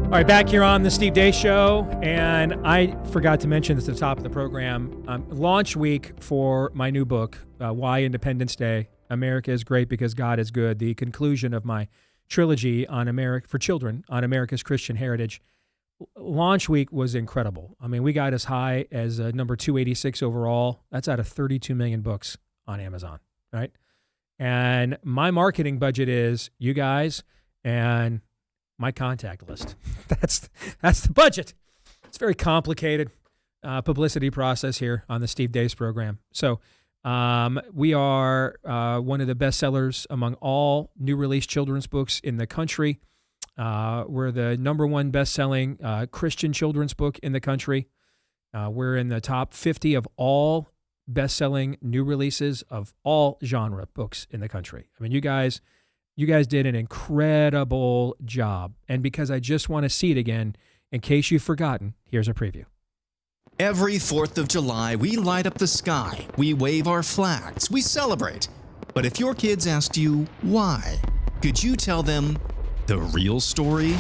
All right, back here on the Steve Day Show, and I forgot to mention this at the top of the program. Launch week for my new book, Why Independence Day: America is Great Because God is Good. The conclusion of my trilogy on America for children on America's Christian heritage. Launch week was incredible. I mean, we got as high as number 286 overall. That's out of 32 million books on Amazon, right? And my marketing budget is you guys and my contact list. That's the budget. It's a very complicated publicity process here on the Steve Days program. So we are one of the best sellers among all new release children's books in the country. We're the number one best-selling Christian children's book in the country. We're in the top 50 of all best-selling new releases of all genre books in the country. I mean, you guys did an incredible job. And because I just want to see it again, in case you've forgotten, here's a preview. Every 4th of July, we light up the sky, we wave our flags, we celebrate. But if your kids asked you why, could you tell them the real story?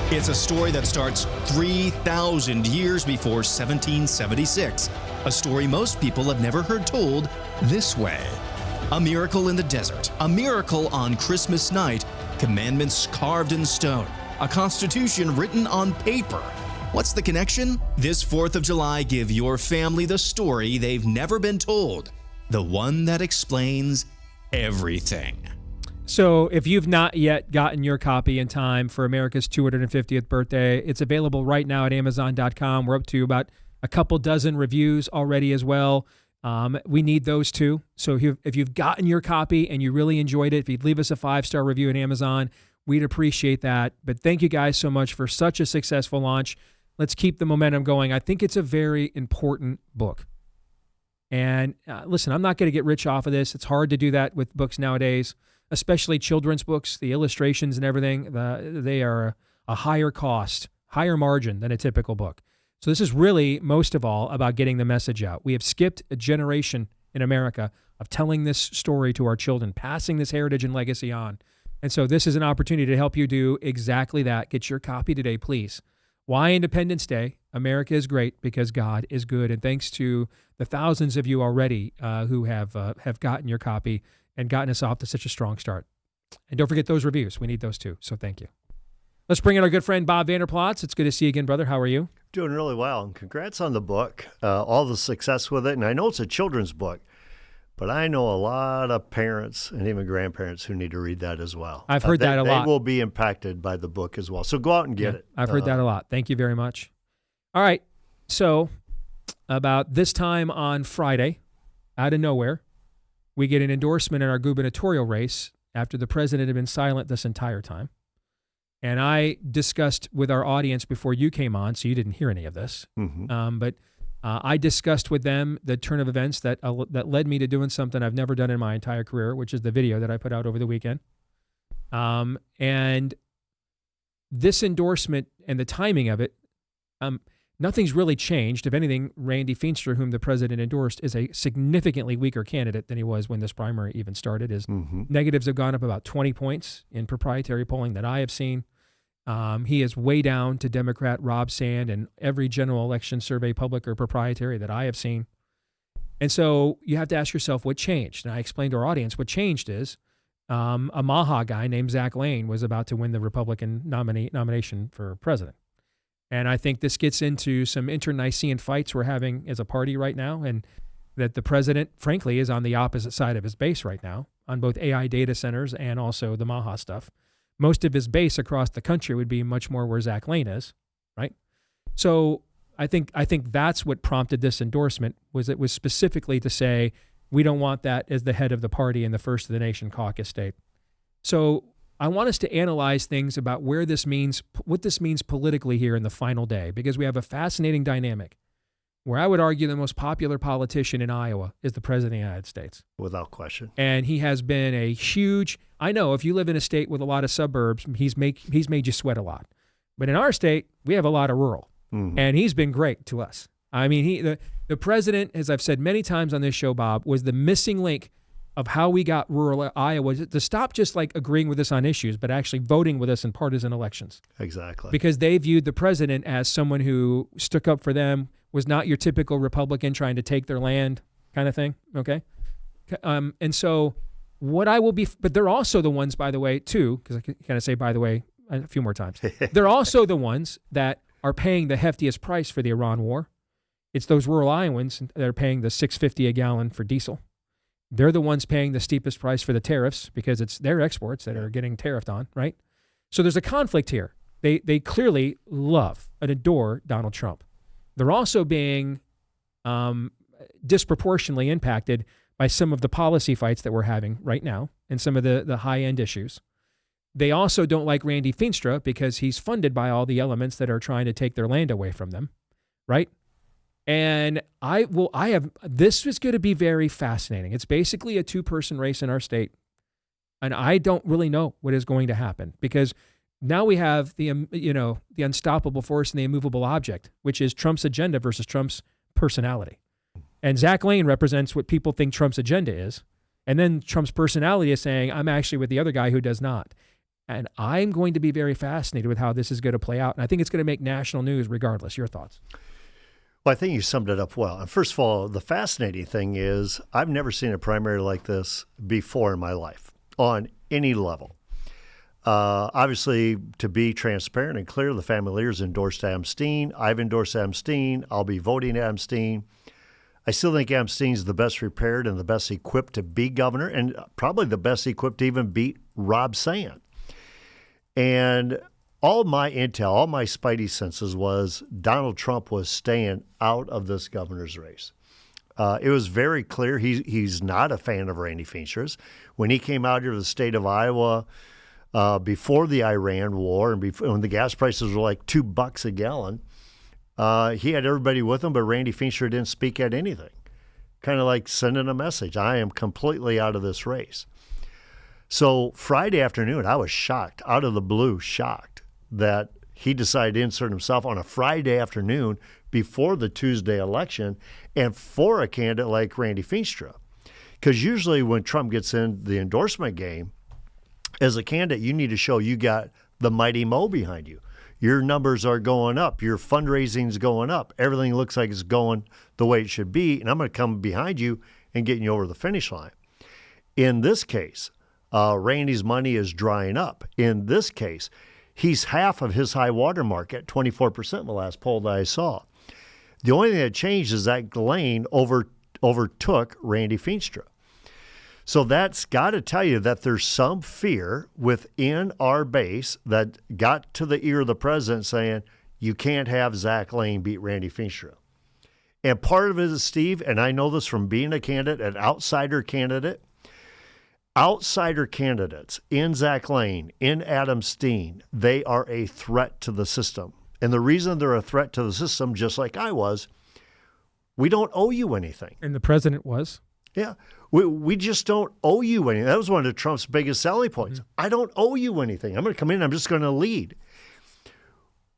It's a story that starts 3,000 years before 1776. A story most people have never heard told this way. A miracle in the desert, a miracle on Christmas night, commandments carved in stone, a constitution written on paper. What's the connection? This 4th of July, give your family the story they've never been told, the one that explains everything. So if you've not yet gotten your copy in time for America's 250th birthday, it's available right now at Amazon.com. We're up to about a couple dozen reviews already as well. We need those too. So if you've gotten your copy and you really enjoyed it, if you'd leave us a 5-star review at Amazon, we'd appreciate that. But thank you guys so much for such a successful launch. Let's keep the momentum going. I think it's a very important book. And listen, I'm not going to get rich off of this. It's hard to do that with books nowadays, especially children's books. The illustrations and everything, they are a higher cost, higher margin than a typical book. So this is really, most of all, about getting the message out. We have skipped a generation in America of telling this story to our children, passing this heritage and legacy on. And so this is an opportunity to help you do exactly that. Get your copy today, please. Why Independence Day? America is great because God is good. And thanks to the thousands of you already who have gotten your copy and gotten us off to such a strong start. And don't forget those reviews. We need those too. So thank you. Let's bring in our good friend, Bob Vanderplots. It's good to see you again, brother. How are you? Doing really well. And congrats on the book, all the success with it. And I know it's a children's book, but I know a lot of parents and even grandparents who need to read that as well. I've heard that a lot. They will be impacted by the book as well. So go out and get it. I've heard that a lot. Thank you very much. All right. So about this time on Friday, out of nowhere, we get an endorsement in our gubernatorial race after the president had been silent this entire time. And I discussed with our audience before you came on, so you didn't hear any of this. Mm-hmm. But I discussed with them the turn of events that led me to doing something I've never done in my entire career, which is the video that I put out over the weekend. And this endorsement and the timing of it, nothing's really changed. If anything, Randy Feenstra, whom the president endorsed, is a significantly weaker candidate than he was when this primary even started. His negatives have gone up about 20 points in proprietary polling that I have seen. He is way down to Democrat Rob Sand and every general election survey, public or proprietary, that I have seen. And so you have to ask yourself what changed. And I explained to our audience what changed is a Maha guy named Zach Lane was about to win the Republican nomination for president. And I think this gets into some internecine fights we're having as a party right now, and that the president, frankly, is on the opposite side of his base right now on both AI data centers and also the Maha stuff. Most of his base across the country would be much more where Zach Lane is, right? So I think that's what prompted this endorsement. It was specifically to say we don't want that as the head of the party in the First of the Nation caucus state. So I want us to analyze things about what this means politically here in the final day, because we have a fascinating dynamic where I would argue the most popular politician in Iowa is the president of the United States. Without question. And he has been a huge, I know if you live in a state with a lot of suburbs, he's made you sweat a lot. But in our state, we have a lot of rural. And he's been great to us. I mean, the president, as I've said many times on this show, Bob, was the missing link of how we got rural Iowa to stop just like agreeing with us on issues, but actually voting with us in partisan elections. Exactly. Because they viewed the president as someone who stuck up for them, was not your typical Republican trying to take their land kind of thing, okay? And so what I will be, but they're also the ones, by the way, too, because I can kind of say, by the way, a few more times. They're also the ones that are paying the heftiest price for the Iran war. It's those rural Iowans that are paying the $6.50 a gallon for diesel. They're the ones paying the steepest price for the tariffs because it's their exports that are getting tariffed on, right? So there's a conflict here. They clearly love and adore Donald Trump. They're also being disproportionately impacted by some of the policy fights that we're having right now and some of the high-end issues. They also don't like Randy Feenstra because he's funded by all the elements that are trying to take their land away from them, right? And this is going to be very fascinating. It's basically a two-person race in our state. And I don't really know what is going to happen because now we have the unstoppable force and the immovable object, which is Trump's agenda versus Trump's personality. And Zach Lane represents what people think Trump's agenda is. And then Trump's personality is saying, I'm actually with the other guy who does not. And I'm going to be very fascinated with how this is going to play out. And I think it's going to make national news regardless. Your thoughts? Well, I think you summed it up well. And first of all, the fascinating thing is I've never seen a primary like this before in my life on any level. Obviously, to be transparent and clear, the family leaders endorsed Adam Steen. I've endorsed Adam Steen. I'll be voting Adam Steen. I still think Adam Steen's the best prepared and the best equipped to be governor and probably the best equipped to even beat Rob Sand. And all my intel, all my spidey senses was Donald Trump was staying out of this governor's race. It was very clear he's not a fan of Randy Feenstra's. When he came out here to the state of Iowa before the Iran war and when the gas prices were like $2 a gallon, he had everybody with him, but Randy Feenstra didn't speak at anything. Kind of like sending a message, I am completely out of this race. So Friday afternoon, I was shocked, out of the blue, shocked that he decided to insert himself on a Friday afternoon before the Tuesday election and for a candidate like Randy Feenstra. Because usually when Trump gets in the endorsement game, as a candidate, you need to show you got the mighty Mo behind you. Your numbers are going up. Your fundraising's going up. Everything looks like it's going the way it should be, and I'm going to come behind you and get you over the finish line. In this case, Randy's money is drying up. In this case, he's half of his high water mark at 24% in the last poll that I saw. The only thing that changed is that Lane overtook Randy Feenstra. So that's got to tell you that there's some fear within our base that got to the ear of the president saying, you can't have Zach Lane beat Randy Feenstra. And part of it is, Steve, and I know this from being a candidate, an outsider candidate, outsider candidates in Zach Lane, in Adam Steen, they are a threat to the system. And the reason they're a threat to the system, just like I was, we don't owe you anything. And the president was? Yeah. We just don't owe you anything. That was one of Trump's biggest selling points. Mm-hmm. I don't owe you anything. I'm going to come in, I'm just going to lead.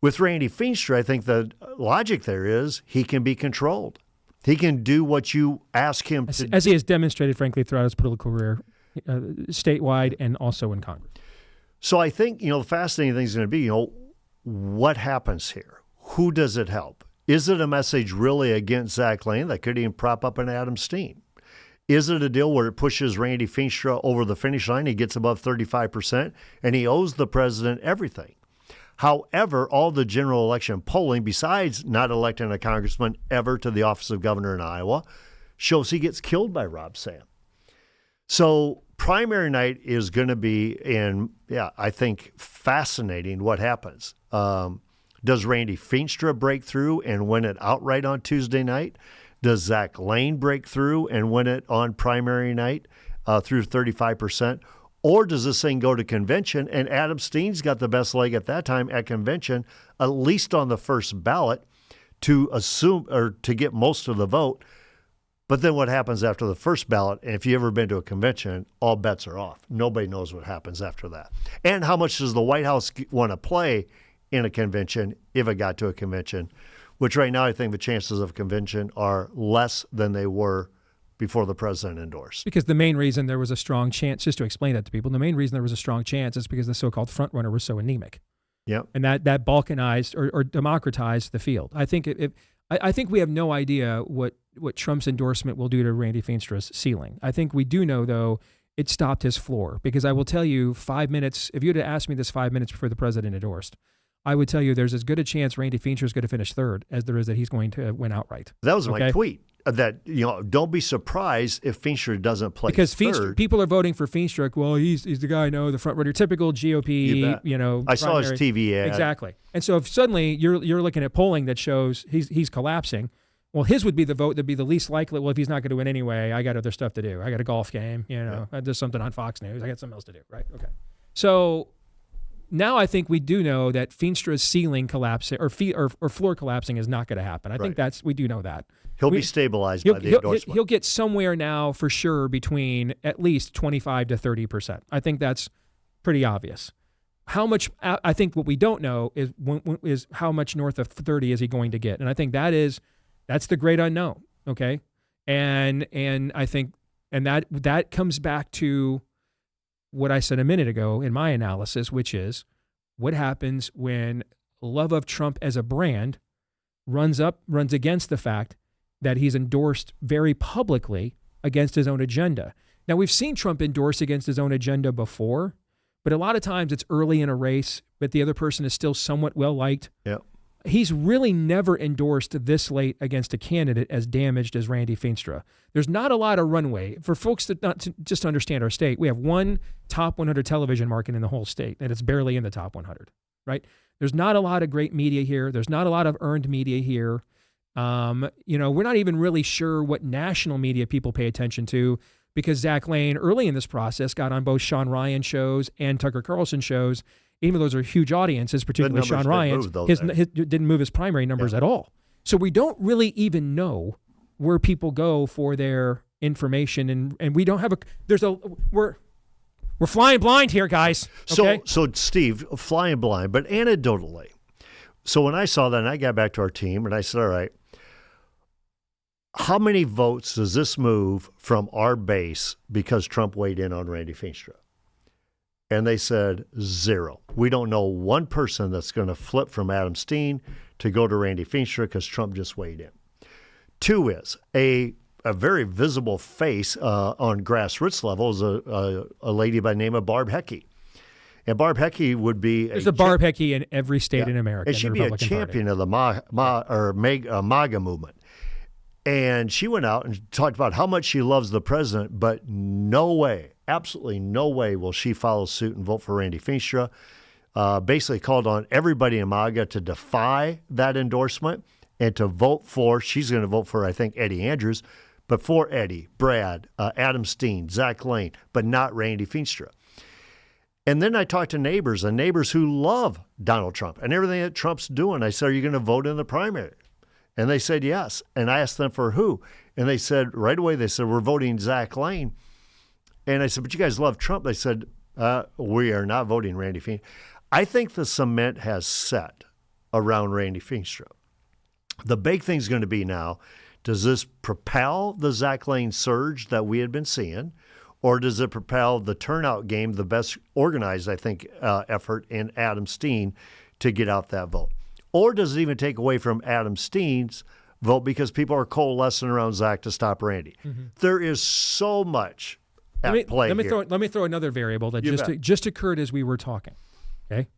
With Randy Feenstra, I think the logic there is he can be controlled. He can do what you ask him to do. As he has demonstrated, frankly, throughout his political career, statewide and also in Congress. So I think, the fascinating thing is going to be, what happens here? Who does it help? Is it a message really against Zach Lane that could even prop up an Adam Steen? Is it a deal where it pushes Randy Feenstra over the finish line? He gets above 35%, and he owes the president everything. However, all the general election polling, besides not electing a congressman ever to the office of governor in Iowa, shows he gets killed by Rob Sand. So primary night is going to be, I think, fascinating what happens. Does Randy Feenstra break through and win it outright on Tuesday night? Does Zach Lane break through and win it on primary night through 35%? Or does this thing go to convention and Adam Steen's got the best leg at that time at convention, at least on the first ballot, to assume or to get most of the vote? But then what happens after the first ballot, and if you've ever been to a convention, all bets are off. Nobody knows what happens after that. And how much does the White House want to play in a convention if it got to a convention, which right now I think the chances of convention are less than they were before the president endorsed. Because the main reason there was a strong chance, just to explain that to people, the main reason there was a strong chance is because the so-called front runner was so anemic. Yep. And that balkanized or democratized the field. I think I think we have no idea what Trump's endorsement will do to Randy Feenstra's ceiling. I think we do know, though, it stopped his floor. Because I will tell you, 5 minutes, if you had asked me this 5 minutes before the president endorsed, I would tell you there's as good a chance Randy Feenstra is going to finish third as there is that he's going to win outright. That was my tweet. That, don't be surprised if Feenstra doesn't play because third. People are voting for Feenstra. Well, he's the guy, the front runner, typical GOP, I saw his TV ad. Exactly. And so if suddenly you're looking at polling that shows he's collapsing, well, his would be the vote that'd be the least likely. Well, if he's not going to win anyway, I got other stuff to do. I got a golf game, there's something on Fox News. I got something else to do, right? Okay. So now I think we do know that Feenstra's ceiling collapsing or floor collapsing is not going to happen. I think we do know that. He'll be stabilized by the endorsement. He'll get somewhere now for sure between at least 25 to 30%. I think that's pretty obvious. How much? I think what we don't know is how much north of 30 is he going to get, and I think that's the great unknown. Okay, and I think that comes back to what I said a minute ago in my analysis, which is what happens when love of Trump as a brand runs against the fact that he's endorsed very publicly against his own agenda. Now, we've seen Trump endorse against his own agenda before, but a lot of times it's early in a race, but the other person is still somewhat well-liked. Yep. He's really never endorsed this late against a candidate as damaged as Randy Feenstra. There's not a lot of runway. For folks that just understand our state, we have one top 100 television market in the whole state, and it's barely in the top 100, right? There's not a lot of great media here. There's not a lot of earned media here. We're not even really sure what national media people pay attention to because Zach Lane early in this process got on both Sean Ryan shows and Tucker Carlson shows. Even though those are huge audiences, particularly Sean Ryan, didn't move his primary numbers at all. So we don't really even know where people go for their information, and we don't have we're flying blind here, guys. Okay? So Steve, flying blind, but anecdotally. So when I saw that, and I got back to our team, and I said, all right, how many votes does this move from our base because Trump weighed in on Randy Feenstra? And they said 0. We don't know one person that's going to flip from Adam Steen to go to Randy Feenstra because Trump just weighed in. 2 is a very visible face on grassroots level is a lady by the name of Barb Hecky. And Barb Hecky would be There's a Barb Hecky in every state in America. And she'd be a champion of the MAGA movement. And she went out and talked about how much she loves the president, but no way, absolutely no way will she follow suit and vote for Randy Feenstra. Basically called on everybody in MAGA to defy that endorsement and to vote for, she's going to vote for, I think, Eddie Andrews, but for Eddie, Brad, Adam Steen, Zach Lane, but not Randy Feenstra. And then I talked to neighbors who love Donald Trump and everything that Trump's doing. I said, are you going to vote in the primary? And they said yes. And I asked them for who. And they said, right away, we're voting Zach Lane. And I said, but you guys love Trump. They said, we are not voting Randy Feenstra. I think the cement has set around Randy Feenstra. The big thing's going to be now, does this propel the Zach Lane surge that we had been seeing? Or does it propel the turnout game, the best organized, I think, effort in Adam Steen to get out that vote? Or does it even take away from Adam Steen's vote because people are coalescing around Zach to stop Randy? Mm-hmm. There is so much at play here. Let me throw another variable that just occurred as we were talking. Okay,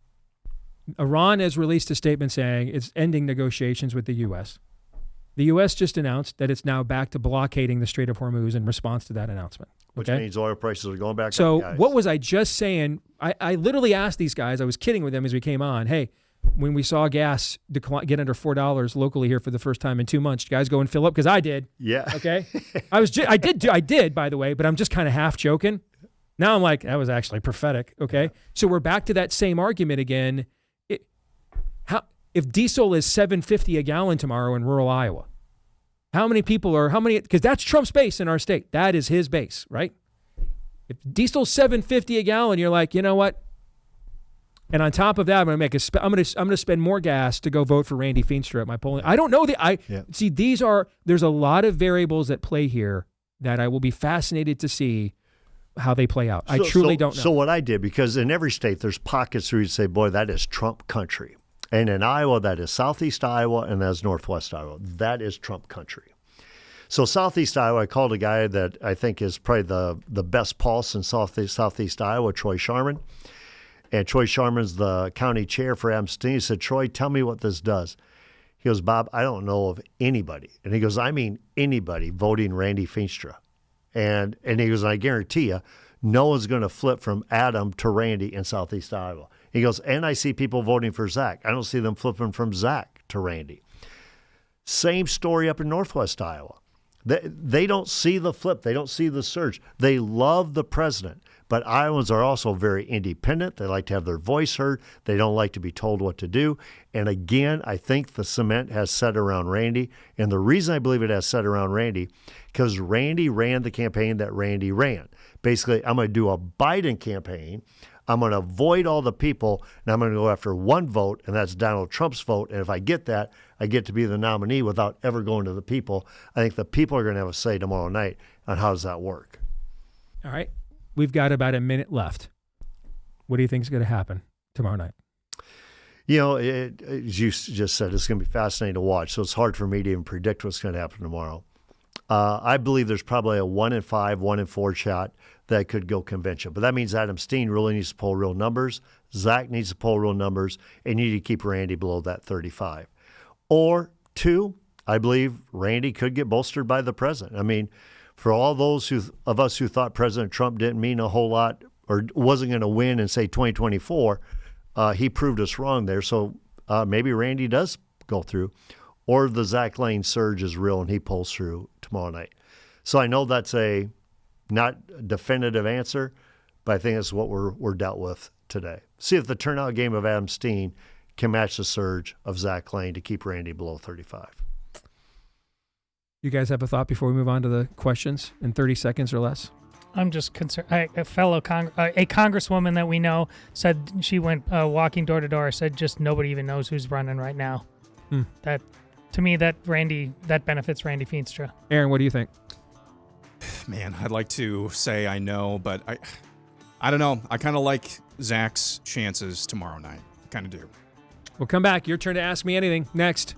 Iran has released a statement saying it's ending negotiations with the U.S. The U.S. just announced that it's now back to blockading the Strait of Hormuz in response to that announcement. Which means oil prices are going back up. So what was I just saying? I literally asked these guys, I was kidding with them as we came on, hey, when we saw gas get under $4 locally here for the first time in 2 months, you guys go and fill up? Because I did. Yeah. Okay. I did, by the way, but I'm just kind of half joking. Now I'm like, that was actually prophetic. Okay. Yeah. So we're back to that same argument again. If diesel is $7.50 a gallon tomorrow in rural Iowa, because that's Trump's base in our state. That is his base, right? If diesel's $7.50 a gallon, you're like, you know what? And on top of that, I'm going to make I'm going to spend more gas to go vote for Randy Feenstra at my polling. I don't know see, there's a lot of variables at play here that I will be fascinated to see how they play out. I truly don't know. So what I did, because in every state there's pockets where you'd say, boy, that is Trump country. And in Iowa, that is Southeast Iowa, and that's Northwest Iowa. That is Trump country. So Southeast Iowa, I called a guy that I think is probably the best pulse in Southeast Iowa, Troy Sharman. And Troy Sharman's the county chair for Abstain. He said, Troy, tell me what this does. He goes, Bob, I don't know of anybody. And he goes, I mean anybody voting Randy Feenstra. And he goes, I guarantee you, no one's going to flip from Adam to Randy in Southeast Iowa. He goes, and I see people voting for Zach. I don't see them flipping from Zach to Randy. Same story up in Northwest Iowa. They don't see the flip. They don't see the surge. They love the president. But Iowans are also very independent. They like to have their voice heard. They don't like to be told what to do. And again, I think the cement has set around Randy. And the reason I believe it has set around Randy, because Randy ran the campaign that Randy ran. Basically, I'm going to do a Biden campaign. I'm going to avoid all the people, and I'm going to go after one vote, and that's Donald Trump's vote. And if I get that, I get to be the nominee without ever going to the people. I think the people are going to have a say tomorrow night on how does that work. All right. We've got about a minute left. What do you think is going to happen tomorrow night? You know, as you just said, it's going to be fascinating to watch. So it's hard for me to even predict what's going to happen tomorrow. I believe there's probably a 1 in 5, 1 in 4 shot that could go convention. But that means Adam Steen really needs to pull real numbers. Zach needs to pull real numbers. And you need to keep Randy below that 35. Or 2, I believe Randy could get bolstered by the president. I mean, for all those of us who thought President Trump didn't mean a whole lot or wasn't going to win in, say, 2024, he proved us wrong there. So maybe Randy does go through. Or the Zach Lane surge is real and he pulls through tomorrow night. So I know that's a not definitive answer, but I think that's what we're dealt with today. See if the turnout game of Adam Steen can match the surge of Zach Lane to keep Randy below 35. You guys have a thought before we move on to the questions in 30 seconds or less? I'm just concerned. A congresswoman that we know said she went walking door to door, said just nobody even knows who's running right now. That, to me, that benefits Randy Feenstra. Aaron, what do you think? Man, I'd like to say I know, but I don't know. I kind of like Zach's chances tomorrow night. I kind of do. We'll come back. Your turn to ask me anything next.